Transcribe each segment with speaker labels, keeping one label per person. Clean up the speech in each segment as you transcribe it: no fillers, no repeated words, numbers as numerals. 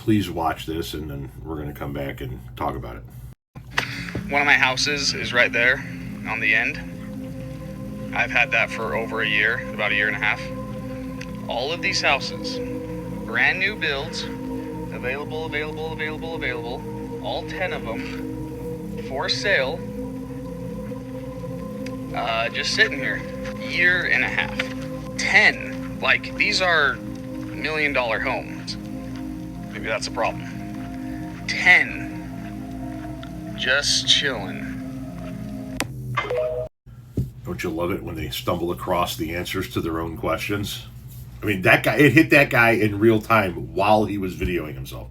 Speaker 1: please watch this, and then we're going to come back and talk about it.
Speaker 2: One of my houses is right there on the end. I've had that for over a year, about a year and a half. All of these houses, brand new builds, available. All 10 of them for sale. Just sitting here, year and a half. 10, like these are $1 million homes. Maybe that's a problem. 10, just chilling.
Speaker 1: Don't you love it when they stumble across the answers to their own questions? I mean, that guy, it hit that guy in real time while he was videoing himself.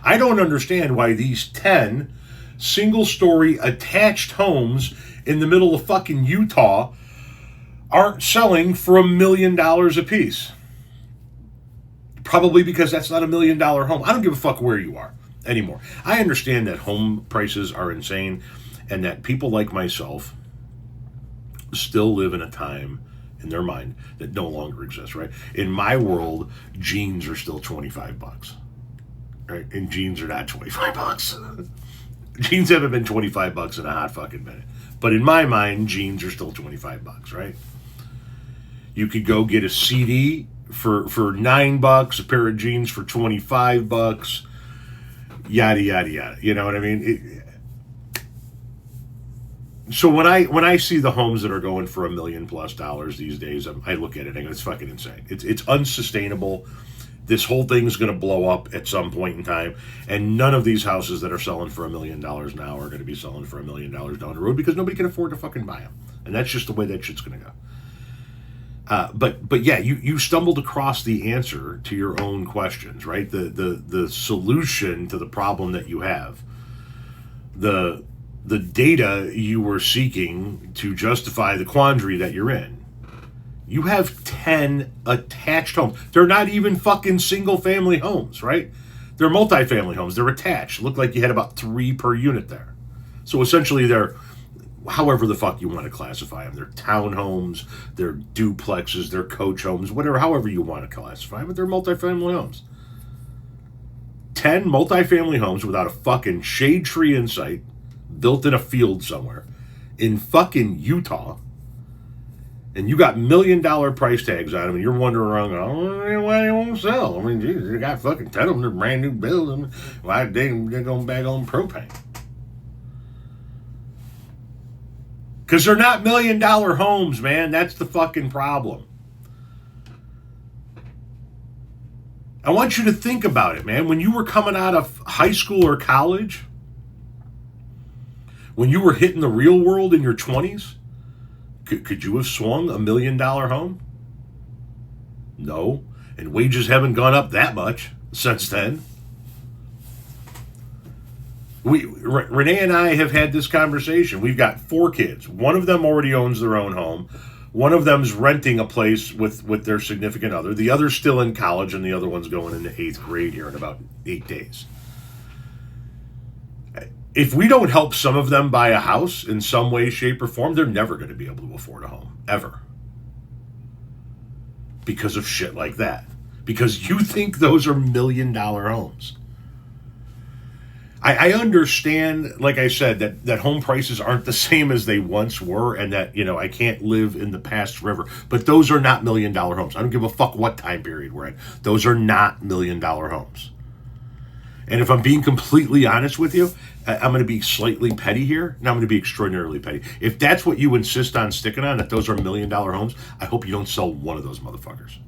Speaker 1: I don't understand why these 10 single-story attached homes in the middle of fucking Utah aren't selling for $1 million a piece. Probably because that's not $1 million home. I don't give a fuck where you are anymore. I understand that home prices are insane and that people like myself still live in a time in their mind that no longer exists, right? In my world, jeans are still $25, right? And jeans are not $25. Jeans haven't been $25 in a hot fucking minute. But in my mind, jeans are still $25, right? You could go get a CD for $9, a pair of jeans for $25, yada, yada, yada. You know what I mean? So when I see the homes that are going for $1 million+ these days, I look at it and I go, it's fucking insane. It's unsustainable. This whole thing is going to blow up at some point in time, and none of these houses that are selling for $1 million now are going to be selling for $1 million down the road because nobody can afford to fucking buy them, and that's just the way that shit's going to go. But yeah, you stumbled across the answer to your own questions, right? The solution to the problem that you have, the data you were seeking to justify the quandary that you're in. You have 10 attached homes. They're not even fucking single-family homes, right? They're multifamily homes. They're attached. Look like you had about 3 per unit there. So essentially they're, however the fuck you want to classify them. They're townhomes, they're duplexes, they're coach homes, whatever, however you want to classify them, but they're multifamily homes. 10 multifamily homes without a fucking shade tree in sight, built in a field somewhere, in fucking Utah, and you got $1 million price tags on them, and you're wondering around, oh, why they won't sell? I mean, Jesus, they got fucking 10 of them, they're brand new buildings. Why they're going back on propane? Because they're not $1 million homes, man. That's the fucking problem. I want you to think about it, man. When you were coming out of high school or college, when you were hitting the real world in your 20s, could you have swung $1 million home? No. And wages haven't gone up that much since then. Renee and I have had this conversation. We've got 4 kids. One of them already owns their own home. One of them's renting a place with their significant other. The other's still in college, and the other one's going into 8th grade here in about 8 days. If we don't help some of them buy a house in some way, shape, or form, they're never going to be able to afford a home, ever. Because of shit like that. Because you think those are $1 million homes. I understand, like I said, that home prices aren't the same as they once were, and that, I can't live in the past forever. But those are not $1 million homes. I don't give a fuck what time period we're in. Those are not $1 million homes. And if I'm being completely honest with you, I'm going to be slightly petty here. Now I'm going to be extraordinarily petty. If that's what you insist on sticking on, that those are $1 million homes, I hope you don't sell one of those motherfuckers.